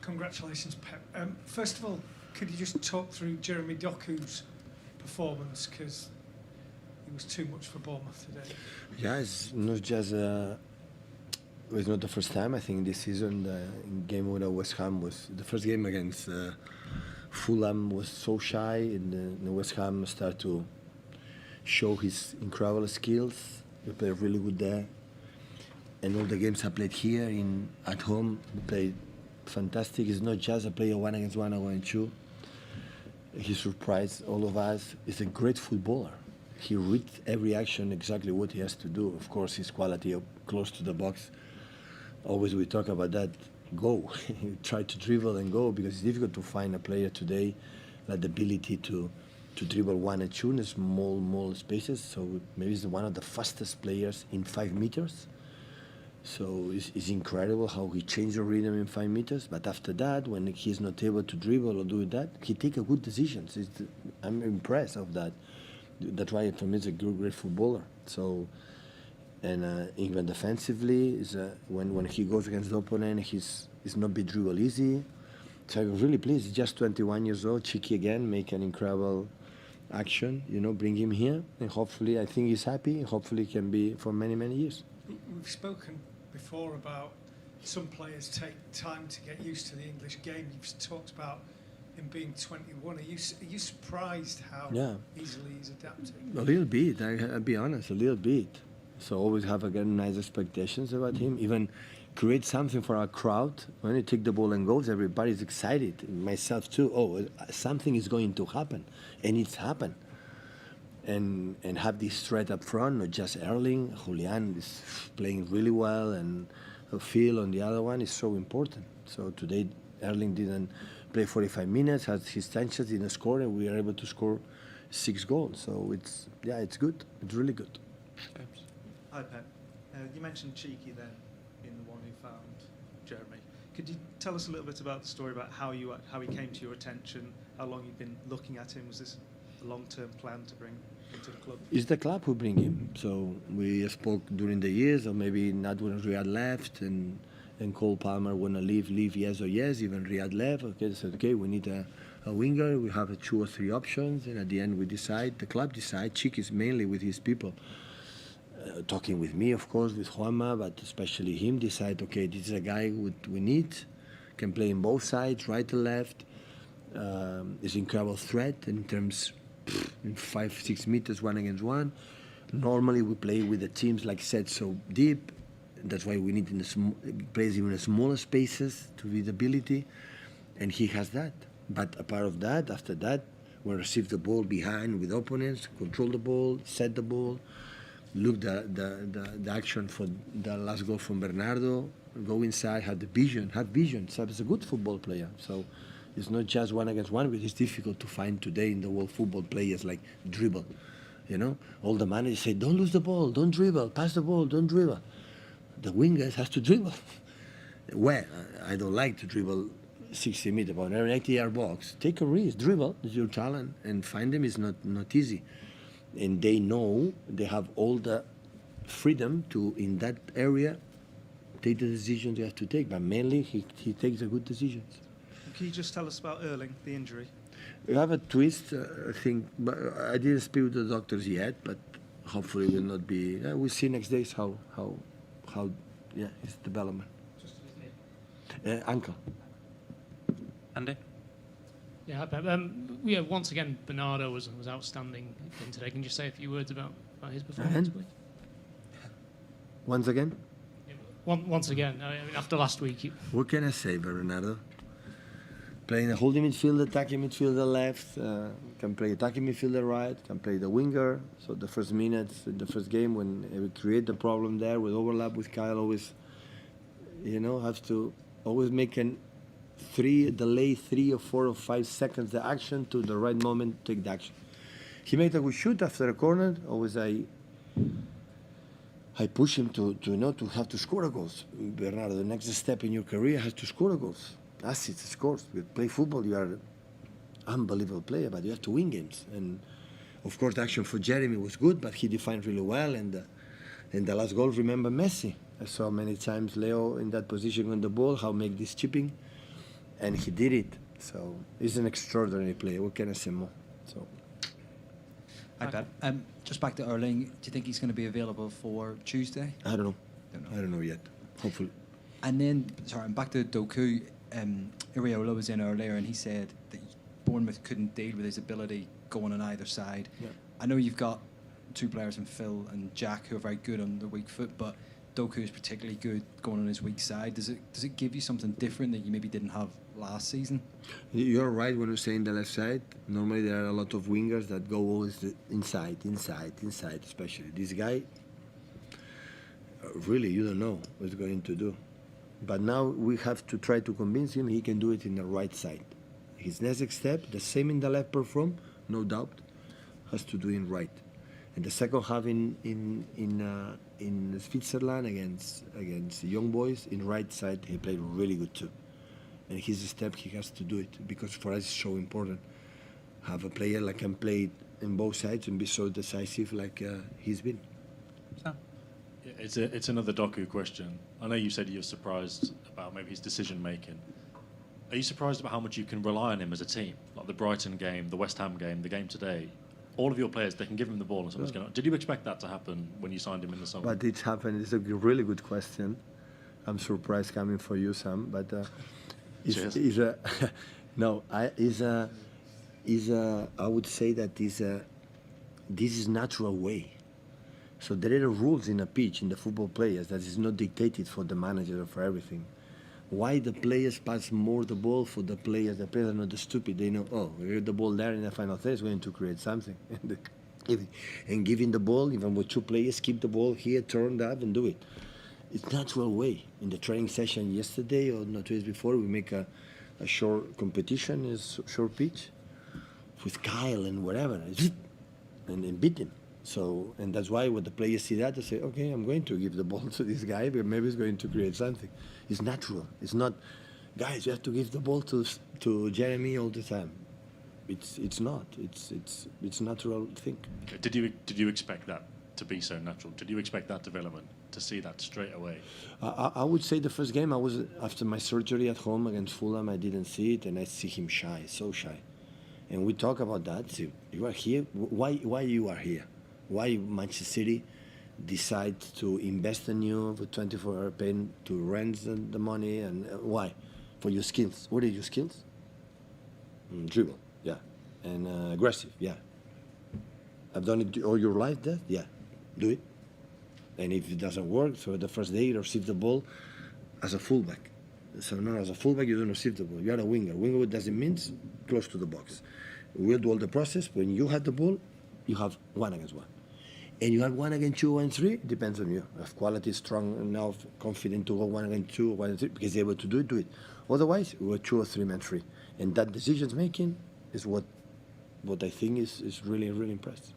Congratulations, Pep. First of all, could you just talk through Jeremy Doku's performance, because he was too much for Bournemouth today? Yeah, it's not just. It's not the first time. I think this season, the game with West Ham was the first game against Fulham was so shy, and the West Ham started to show his incredible skills. We played really good there, and all the games I played here at home, we played fantastic. It's not just a player 1-against-1 or 1-2. He surprised all of us. He's a great footballer. He reads every action exactly what he has to do. Of course, his quality up close to the box. Always we talk about that. Go, try to dribble and go, because it's difficult to find a player today that the ability to dribble 1 and 2 in small spaces. So maybe he's one of the fastest players in 5 meters. So it's incredible how he changed the rhythm in 5 meters. But after that, when he's not able to dribble or do that, he takes good decisions. I'm impressed of that. That's why for me he's a great footballer. So, and even defensively, when he goes against the opponent, he's not be dribble easy. So I'm really pleased. He's just 21 years old, cheeky again, make an incredible action. Bring him here, and hopefully, I think he's happy. Hopefully, he can be for many years. We've spoken before about some players take time to get used to the English game. You've talked about him being 21. Are you surprised how easily he's adapted? A little bit. I'll be honest, a little bit. So always have again nice expectations about him. Even create something for our crowd. When you take the ball and goes, everybody's excited. Myself too. Oh, something is going to happen, and it's happened. And have this threat up front, not just Erling. Julian is playing really well, and Phil on the other one is so important. So today Erling didn't play 45 minutes, had his chances, didn't score, and we were able to score 6 goals. So it's good. It's really good. Hi Pep. You mentioned cheeky then in the one who found Jeremy. Could you tell us a little bit about the story about how he came to your attention, how long you've been looking at him? Was this a long-term plan to bring him to the club? It's the club who bring him. So we spoke during the years, or maybe not when Riyad left, and Cole Palmer wanna leave yes or yes. Even Riyad left. Okay, they said okay, we need a winger. We have 2 or 3 options, and at the end the club decide. Cheek is mainly with his people. Talking with me, of course, with Juanma, but especially him, decide, okay, this is a guy we need, can play in both sides, right and left, is incredible threat in terms, in 5-6 meters, 1-against-1. Normally we play with the teams like set so deep, that's why we need plays even in smaller spaces to visibility, and he has that. But apart of that, after that, we receive the ball behind with opponents, control the ball, set the ball, look the action for the last goal from Bernardo, go inside, have vision. So he's a good football player. So it's not just 1-against-1, but it's difficult to find today in the world football players like dribble. All the managers say, don't lose the ball, don't dribble, pass the ball, don't dribble. The wingers has to dribble. Well, I don't like to dribble 60 meters, but an 80-yard box. Take a risk, dribble, it's your talent, and find them is not easy. And they know they have all the freedom to, in that area, take the decisions they have to take. But mainly, he takes the good decisions. Can you just tell us about Erling, the injury? We have a twist, I think. But I didn't speak with the doctors yet, but hopefully it will not be. We'll see next days how his development. Just his knee. Ankle. Andy? Yeah, Pep. Once again, Bernardo was outstanding today. Can you say a few words about his performance, please? Once again? Yeah, once again, after last week. What can I say, Bernardo? Playing a holding midfielder, attacking midfielder left, can play attacking midfielder right, can play the winger. So the first minutes in the first game, when we create the problem there with overlap with Kyle, always, have to always make delay 3 or 4 or 5 seconds the action to the right moment, take the action. He made a good shoot after a corner. Always I push him to have to score a goals. Bernardo, the next step in your career has to score a goals. That's it, scores. You play football, you are an unbelievable player, but you have to win games. And of course, the action for Jeremy was good, but he defined really well. And the last goal, remember Messi. I saw many times Leo in that position on the ball, how make this chipping. and he did it. So he's an extraordinary player. What can I say more? So. Hi, Pep. Just back to Erling. Do you think he's going to be available for Tuesday? I don't know. I don't know yet. Hopefully. And then, sorry, I'm back to Doku. Iriola was in earlier, and he said that Bournemouth couldn't deal with his ability going on either side. Yeah. I know you've got two players in Phil and Jack who are very good on the weak foot, but Doku is particularly good going on his weak side. Does it give you something different that you maybe didn't have last season? You're right when you say in the left side. Normally there are a lot of wingers that go always inside, especially. This guy, really, you don't know what he's going to do. But now we have to try to convince him he can do it in the right side. His next step, the same in the left perform, no doubt, has to do it right. And the second half in Switzerland against young boys in right side, he played really good too. And his step, he has to do it because for us it's so important. Have a player that can play in both sides and be so decisive like he's been. Sam? It's another Doku question. I know you said you're surprised about maybe his decision making. Are you surprised about how much you can rely on him as a team? Like the Brighton game, the West Ham game, the game today. All of your players, they can give him the ball and something's going on. Did you expect that to happen when you signed him in the summer? But it's happened. It's a really good question. I'm surprised coming for you, Sam. But is a no. I would say that this is natural way. So there are rules in a pitch in the football players that is not dictated for the manager or for everything. Why the players pass more the ball for the players? The players are not stupid. They know, oh, we get the ball there in the final third is going to create something. And giving the ball, even with two players, keep the ball here, turn that and do it. It's natural way. In the training session yesterday or not 2 days before, we make a short competition, a short pitch with Kyle and whatever, and beat him. So, and that's why when the players see that, they say, okay, I'm going to give the ball to this guy, but maybe he's going to create something. It's natural. It's not, guys, you have to give the ball to Jeremy all the time. It's not. It's natural thing. Okay. Did you expect that to be so natural? Did you expect that development, to see that straight away? I would say the first game, I was after my surgery at home against Fulham, I didn't see it, and I see him shy, so shy. And we talk about that. So you are here. Why you are here? Why Manchester City decide to invest in you for 24-hour paying to rent the money, and why? For your skills. What are your skills? Dribble, yeah. And aggressive, yeah. I've done it all your life, that? Yeah. Do it. And if it doesn't work, so the first day you receive the ball as a fullback. So no, as a fullback you don't receive the ball. You are a winger. Winger doesn't mean close to the box. We'll do all the process. When you have the ball, you have 1 against 1. And you have 1 against 2 and 3, it depends on you. If quality is strong enough, confident to go 1 against 2, 1 and 3, because you're able to do it, do it. Otherwise, we're 2 or 3 men free. And that decisions making is what I think is really, really impressive.